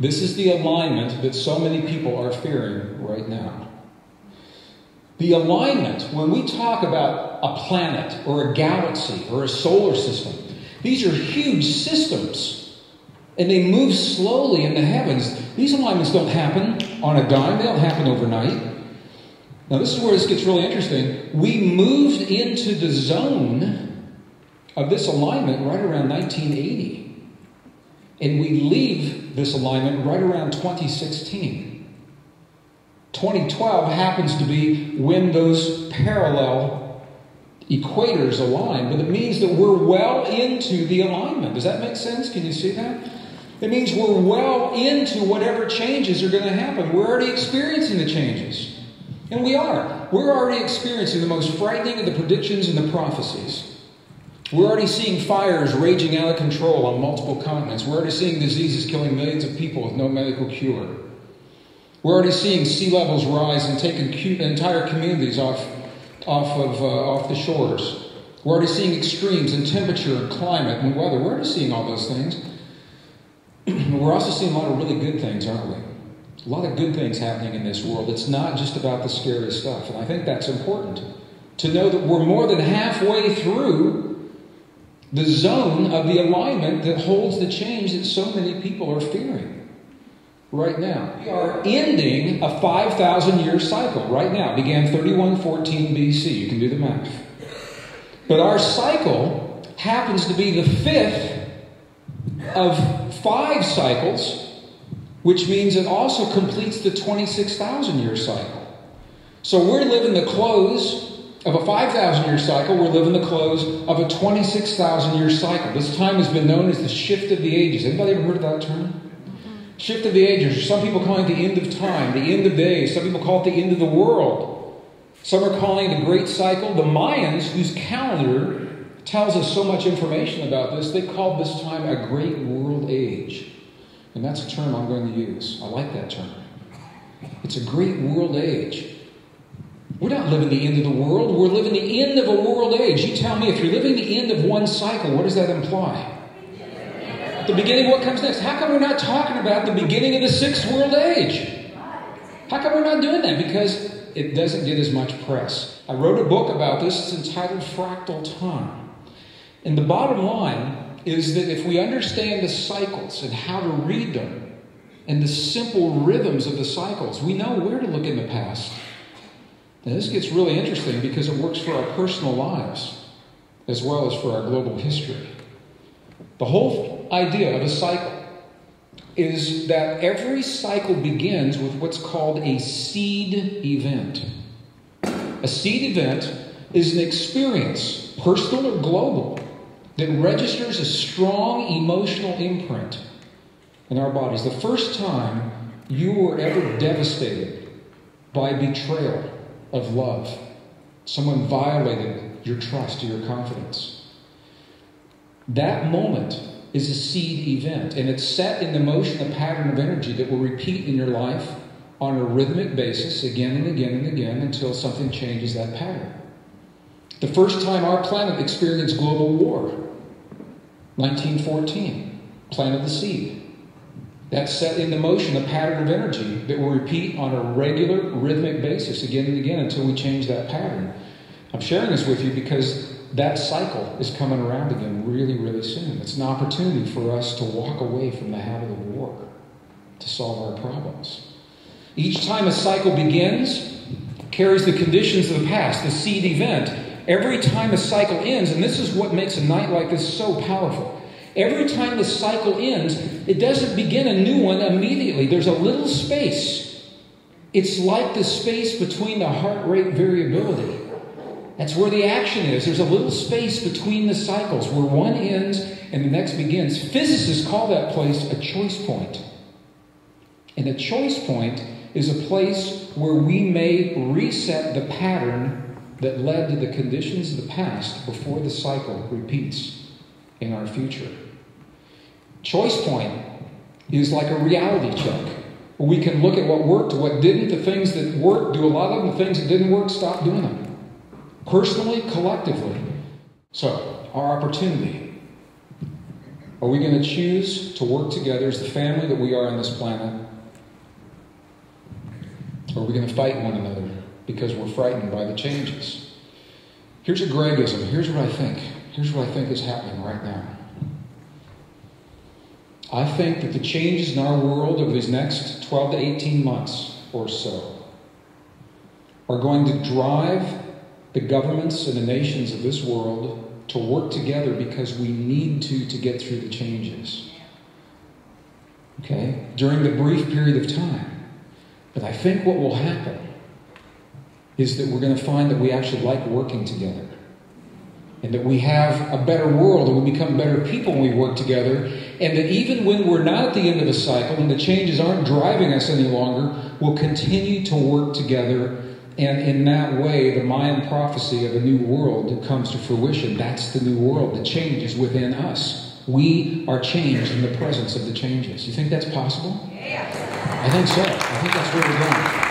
This is the alignment that so many people are fearing right now. The alignment, when we talk about a planet or a galaxy or a solar system, these are huge systems, and they move slowly in the heavens. These alignments don't happen on a dime. They don't happen overnight. Now, this is where this gets really interesting. We moved into the zone of this alignment right around 1980. And we leave this alignment right around 2016. 2012 happens to be when those parallel equators align, but it means that we're well into the alignment. Does that make sense? Can you see that? It means we're well into whatever changes are going to happen. We're already experiencing the changes. And we are. We're already experiencing the most frightening of the predictions and the prophecies. We're already seeing fires raging out of control on multiple continents. We're already seeing diseases killing millions of people with no medical cure. We're already seeing sea levels rise and taking entire communities off the shores. We're already seeing extremes in temperature and climate and weather. We're already seeing all those things. We're also seeing a lot of really good things, aren't we? A lot of good things happening in this world. It's not just about the scary stuff. And I think that's important to know that we're more than halfway through the zone of the alignment that holds the change that so many people are fearing right now. We are ending a 5,000-year cycle right now. It began 3114 BC. You can do the math. But our cycle happens to be the fifth of 5 cycles, which means it also completes the 26,000-year cycle. So we're living the close of a 5,000-year cycle. We're living the close of a 26,000-year cycle. This time has been known as the shift of the ages. Anybody ever heard of that term? Shift of the ages. Some people call it the end of time, the end of days. Some people call it the end of the world. Some are calling it the great cycle. The Mayans, whose calendar tells us so much information about this, they called this time a great world age. And that's a term I'm going to use. I like that term. It's a great world age. We're not living the end of the world. We're living the end of a world age. You tell me, if you're living the end of one cycle, what does that imply? The beginning, what comes next? How come we're not talking about the beginning of the 6th world age? How come we're not doing that? Because it doesn't get as much press. I wrote a book about this. It's entitled Fractal Time. And the bottom line is that if we understand the cycles and how to read them and the simple rhythms of the cycles, we know where to look in the past. And this gets really interesting because it works for our personal lives as well as for our global history. The whole idea of a cycle is that every cycle begins with what's called a seed event. A seed event is an experience, personal or global, that registers a strong emotional imprint in our bodies. The first time you were ever devastated by betrayal of love. Someone violated your trust or your confidence. That moment is a seed event, and it's set in the motion a pattern of energy that will repeat in your life on a rhythmic basis again and again and again until something changes that pattern. The first time our planet experienced global war, 1914, planted the seed. That set into motion a pattern of energy that will repeat on a regular, rhythmic basis again and again until we change that pattern. I'm sharing this with you because that cycle is coming around again really, really soon. It's an opportunity for us to walk away from the habit of war, to solve our problems. Each time a cycle begins, carries the conditions of the past, the seed event. Every time a cycle ends, and this is what makes a night like this so powerful, every time the cycle ends, it doesn't begin a new one immediately. There's a little space. It's like the space between the heart rate variability. That's where the action is. There's a little space between the cycles where one ends and the next begins. Physicists call that place a choice point. And a choice point is a place where we may reset the pattern that led to the conditions of the past before the cycle repeats in our future. Choice point is like a reality check, where we can look at what worked, what didn't, the things that worked, do a lot of them, the things that didn't work, stop doing them. Personally, collectively. So, our opportunity Are we going to choose to work together as the family that we are on this planet? Or are we going to fight one another because we're frightened by the changes? Here's a Greggism. Here's what I think. Here's what I think is happening right now. I think that the changes in our world over these next 12 to 18 months or so are going to drive the governments and the nations of this world to work together because we need to get through the changes. Okay? During the brief period of time. But I think what will happen is that we're going to find that we actually like working together. And that we have a better world and we become better people when we work together. And that even when we're not at the end of the cycle and the changes aren't driving us any longer, we'll continue to work together. And in that way, the Mayan prophecy of a new world comes to fruition. That's the new world. The change is within us. We are changed in the presence of the changes. You think that's possible? Yeah. I think so. I think that's where we're going.